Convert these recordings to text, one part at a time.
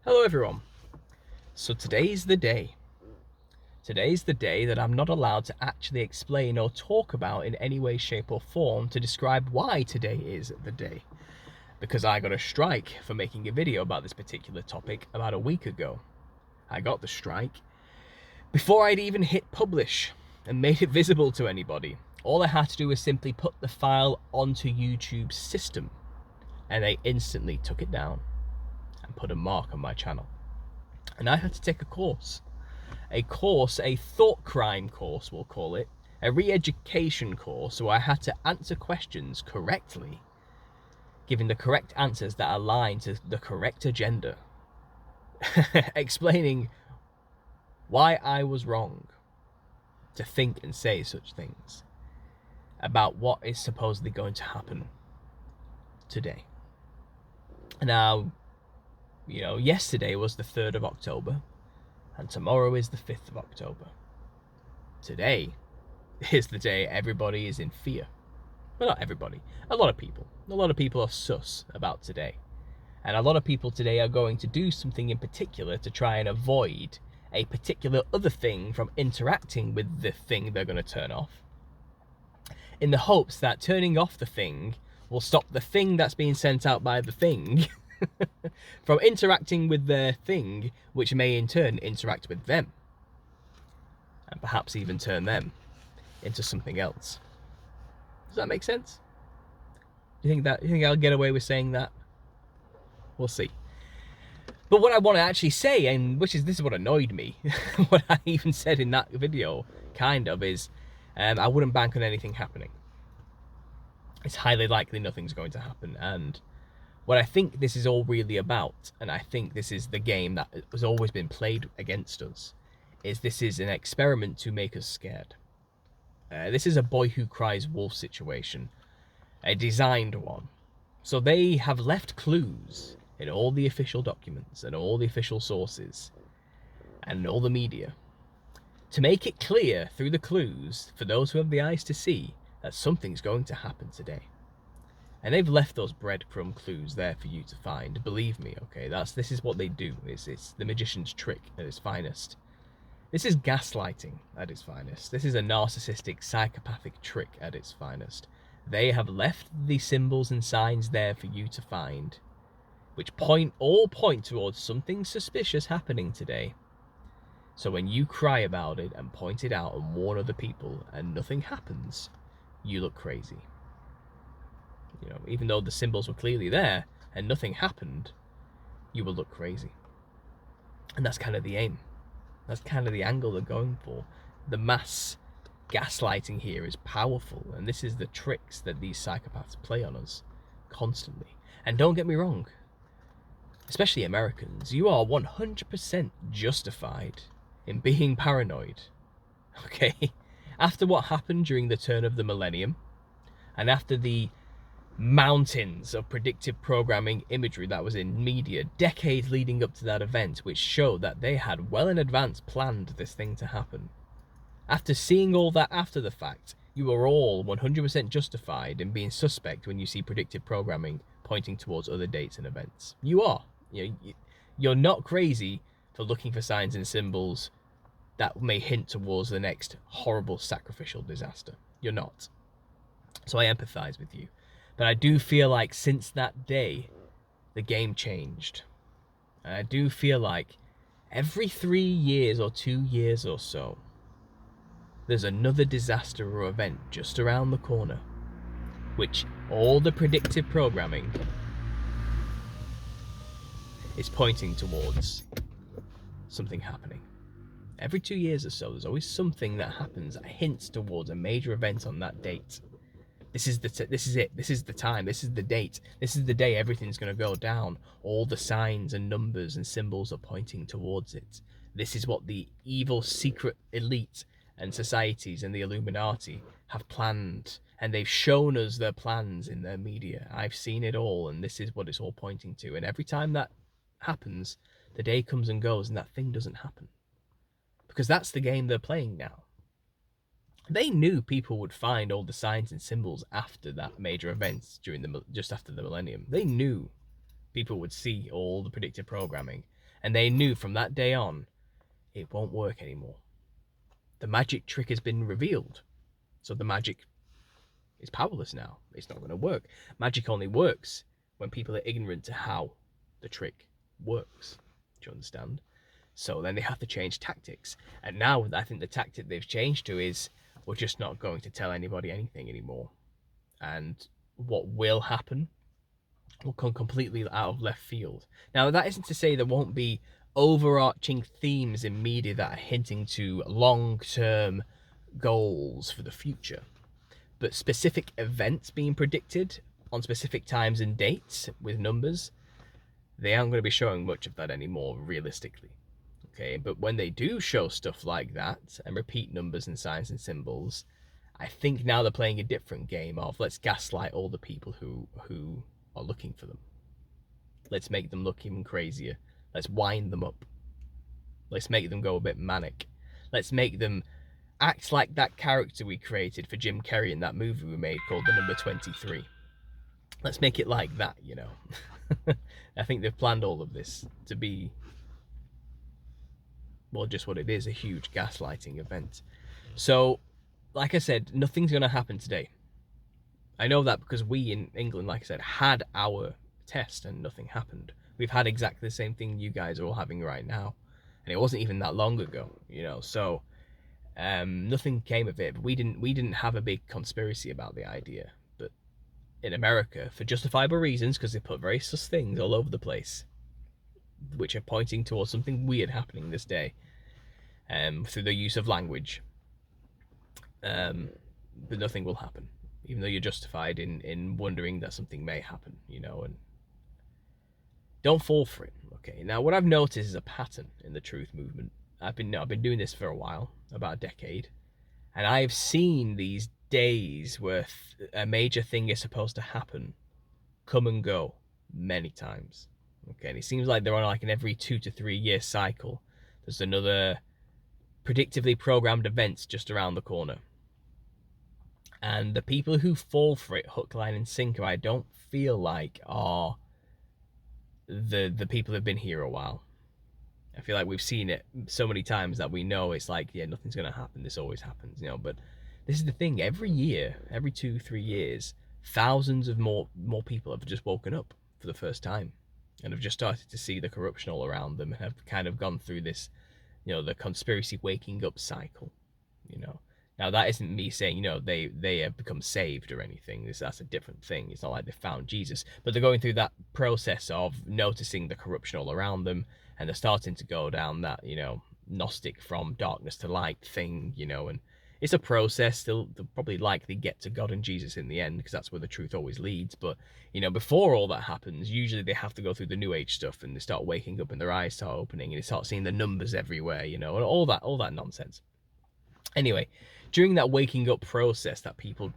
Hello everyone. So today's the day. Today's the day that I'm not allowed to actually explain or talk about in any way, shape or form to describe why today is the day. Because I got a strike for making a video about this particular topic about a week ago. I got the strike before I'd even hit publish and made it visible to anybody. All I had to do was simply put the file onto YouTube's system and they instantly took it down and put a mark on my channel. And I had to take a course, a thought crime course, we'll call it, a re-education course, so I had to answer questions correctly, giving the correct answers that align to the correct agenda, explaining why I was wrong to think and say such things about what is supposedly going to happen today. Now, yesterday was the 3rd of October, and tomorrow is the 5th of October. Today is the day everybody is in fear. Well, not everybody. A lot of people. A lot of people are sus about today. And a lot of people today are going to do something in particular to try and avoid a particular other thing from interacting with the thing they're going to turn off, in the hopes that turning off the thing will stop the thing that's being sent out by the thing from interacting with their thing, which may in turn interact with them and perhaps even turn them into something else. Does that make sense? You think I'll get away with saying that? We'll see. But what I want to actually say, and this is what annoyed me, what I even said in that video, kind of, is I wouldn't bank on anything happening. It's highly likely nothing's going to happen, and what I think this is all really about, and I think this is the game that has always been played against us, is this is an experiment to make us scared. This is a boy who cries wolf situation, a designed one. So they have left clues in all the official documents and all the official sources and all the media to make it clear through the clues for those who have the eyes to see that something's going to happen today. And they've left those breadcrumb clues there for you to find. Believe me, okay? This is what they do. It's the magician's trick at its finest. This is gaslighting at its finest. This is a narcissistic, psychopathic trick at its finest. They have left the symbols and signs there for you to find, which all point towards something suspicious happening today. So when you cry about it and point it out and warn other people and nothing happens, you look crazy. Even though the symbols were clearly there and nothing happened, you will look crazy. And that's kind of the aim. That's kind of the angle they're going for. The mass gaslighting here is powerful, and this is the tricks that these psychopaths play on us constantly. And don't get me wrong, especially Americans, you are 100% justified in being paranoid. Okay? After what happened during the turn of the millennium, and after the mountains of predictive programming imagery that was in media decades leading up to that event, which showed that they had well in advance planned this thing to happen. After seeing all that after the fact, you are all 100% justified in being suspect when you see predictive programming pointing towards other dates and events. You are. You're not crazy for looking for signs and symbols that may hint towards the next horrible sacrificial disaster. You're not. So I empathize with you. But I do feel like since that day, the game changed. And I do feel like every 3 years or 2 years or so, there's another disaster or event just around the corner, which all the predictive programming is pointing towards something happening. Every 2 years or so, there's always something that happens that hints towards a major event on that date. This is it. This is the time. This is the date. This is the day everything's going to go down. All the signs and numbers and symbols are pointing towards it. This is what the evil secret elite and societies and the Illuminati have planned. And they've shown us their plans in their media. I've seen it all, and this is what it's all pointing to. And every time that happens, the day comes and goes, and that thing doesn't happen. Because that's the game they're playing now. They knew people would find all the signs and symbols after that major event just after the millennium. They knew people would see all the predictive programming And they knew from that day on, it won't work anymore. The magic trick has been revealed. So the magic is powerless now. It's not going to work. Magic only works when people are ignorant to how the trick works. Do you understand? So then they have to change tactics. And now I think the tactic they've changed to is, we're just not going to tell anybody anything anymore. And what will happen will come completely out of left field. Now, that isn't to say there won't be overarching themes in media that are hinting to long-term goals for the future. But specific events being predicted on specific times and dates with numbers, they aren't going to be showing much of that anymore, realistically. Okay, but when they do show stuff like that and repeat numbers and signs and symbols, I think now they're playing a different game of, let's gaslight all the people who are looking for them. Let's make them look even crazier. Let's wind them up. Let's make them go a bit manic. Let's make them act like that character we created for Jim Carrey in that movie we made called The Number 23. Let's make it like that, you know. I think they've planned all of this to be, well, just what it is, a huge gaslighting event. So, like I said, nothing's going to happen today. I know that because we in England, like I said, had our test and nothing happened. We've had exactly the same thing you guys are all having right now. And it wasn't even that long ago, you know, so nothing came of it. We didn't have a big conspiracy about the idea. But in America, for justifiable reasons, because they put very sus things all over the place, which are pointing towards something weird happening this day, through the use of language. But nothing will happen, even though you're justified in wondering that something may happen, you know, and don't fall for it. Okay, now what I've noticed is a pattern in the truth movement. I've been doing this for a while, about a decade, and I've seen these days where a major thing is supposed to happen come and go many times. Okay, and it seems like they're on like an every 2 to 3 year cycle. There's another predictively programmed event just around the corner. And the people who fall for it hook, line, and sinker, I don't feel like are the people who've been here a while. I feel like we've seen it so many times that we know it's like, yeah, nothing's going to happen. This always happens, you know. But this is the thing. Every year, every 2-3 years, thousands of more people have just woken up for the first time and have just started to see the corruption all around them and have kind of gone through this, you know, the conspiracy waking up cycle, you know. Now, that isn't me saying, you know, they have become saved or anything. That's a different thing. It's not like they found Jesus. But they're going through that process of noticing the corruption all around them, and they're starting to go down that, you know, Gnostic from darkness to light thing, you know, and it's a process. They'll probably likely get to God and Jesus in the end, because that's where the truth always leads. But, you know, before all that happens, usually they have to go through the New Age stuff, and they start waking up and their eyes start opening, and they start seeing the numbers everywhere, you know, and all that nonsense. Anyway, during that waking up process that people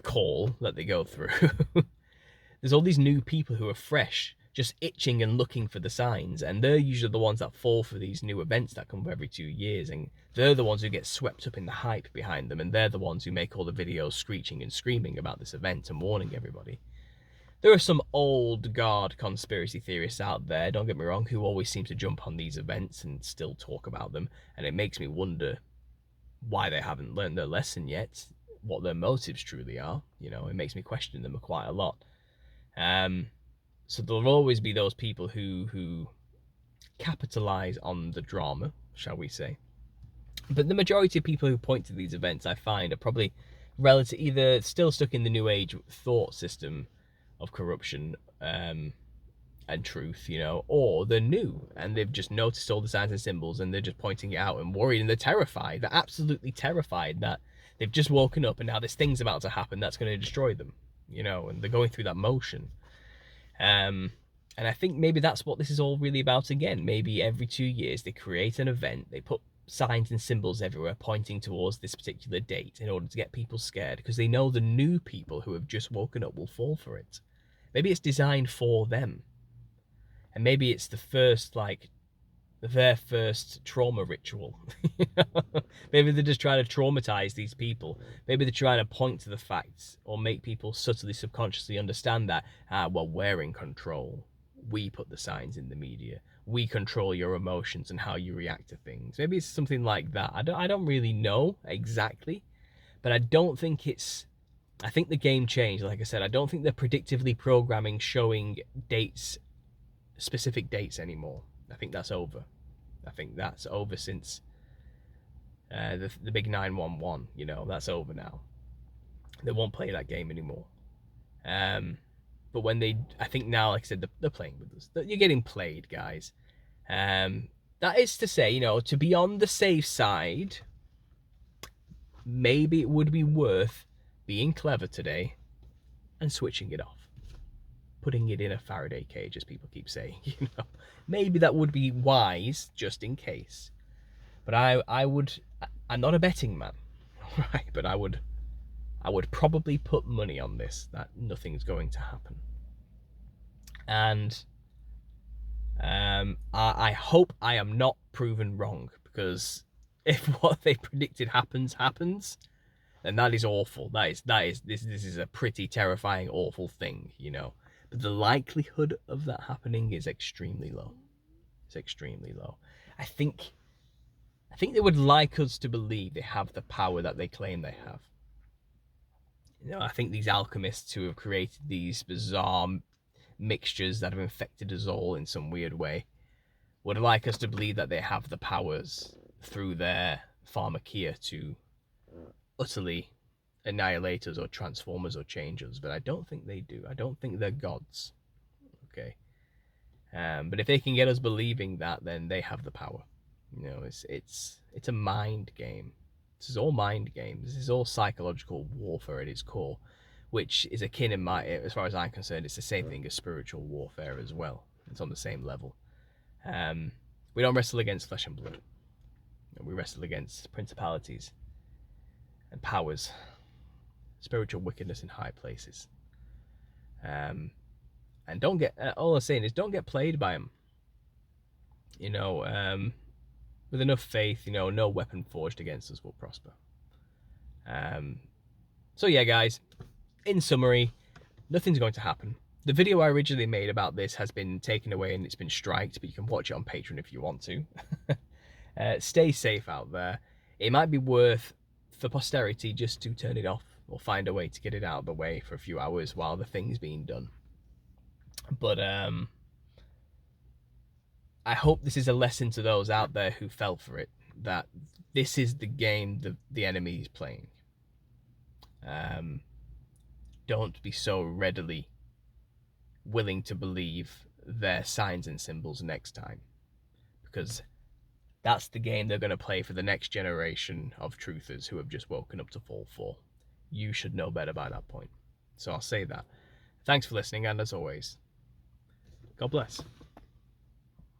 call, that they go through, there's all these new people who are fresh, just itching and looking for the signs, and they're usually the ones that fall for these new events that come up every 2 years, and they're the ones who get swept up in the hype behind them, and they're the ones who make all the videos screeching and screaming about this event and warning everybody. There are some old guard conspiracy theorists out there, don't get me wrong, who always seem to jump on these events and still talk about them, and it makes me wonder why they haven't learned their lesson yet, what their motives truly are. You know, it makes me question them quite a lot. So there'll always be those people who capitalize on the drama, shall we say. But the majority of people who point to these events, I find, are probably relative, either still stuck in the New Age thought system of corruption and truth, you know, or they're new and they've just noticed all the signs and symbols and they're just pointing it out and worried, and they're terrified. They're absolutely terrified that they've just woken up and now this thing's about to happen that's going to destroy them, you know, and they're going through that motion. And I think maybe that's what this is all really about again. Maybe every 2 years they create an event, they put signs and symbols everywhere pointing towards this particular date in order to get people scared, because they know the new people who have just woken up will fall for it. Maybe it's designed for them. And maybe it's the first, like, their first trauma ritual. Maybe they're just trying to traumatize these people. Maybe they're trying to point to the facts or make people subtly, subconsciously understand that, well, we're in control. We put the signs in the media. We control your emotions and how you react to things. Maybe it's something like that. I don't really know exactly, but I don't think it's. I think the game changed. Like I said, I don't think they're predictively programming showing dates, specific dates anymore. I think that's over. I think that's over since the big 911. You know, that's over now. They won't play that game anymore. But when they, I think now, like I said, they're playing with us. You're getting played, guys. That is to say, you know, to be on the safe side, maybe it would be worth being clever today and switching it off. Putting it in a Faraday cage, as people keep saying, you know. Maybe that would be wise, just in case. But I'm not a betting man, right? But I would probably put money on this, that nothing's going to happen. And I hope I am not proven wrong, because if what they predicted happens, then that is awful. This is a pretty terrifying, awful thing, you know. But the likelihood of that happening is extremely low. It's extremely low. I think they would like us to believe they have the power that they claim they have. You know, I think these alchemists who have created these bizarre mixtures that have infected us all in some weird way would like us to believe that they have the powers through their pharmakia to utterly annihilate us or transform us or change us, but I don't think they do. I don't think they're gods. Okay. But if they can get us believing that, then they have the power. You know, it's a mind game. This is all mind games. This is all psychological warfare at its core, which is akin, as far as I'm concerned, it's the same thing as spiritual warfare as well. It's on the same level. We don't wrestle against flesh and blood. We wrestle against principalities and powers, spiritual wickedness in high places. And don't get, all I'm saying is don't get played by them. You know, with enough faith, you know, no weapon forged against us will prosper. So yeah, guys, in summary, nothing's going to happen. The video I originally made about this has been taken away and it's been striked, but you can watch it on Patreon if you want to. Stay safe out there. It might be worth, for posterity, just to turn it off or find a way to get it out of the way for a few hours while the thing's being done. But I hope this is a lesson to those out there who fell for it, that this is the game the enemy is playing. Don't be so readily willing to believe their signs and symbols next time, because that's the game they're going to play for the next generation of truthers who have just woken up to fall for. You should know better by that point. So I'll say that. Thanks for listening, and as always, God bless.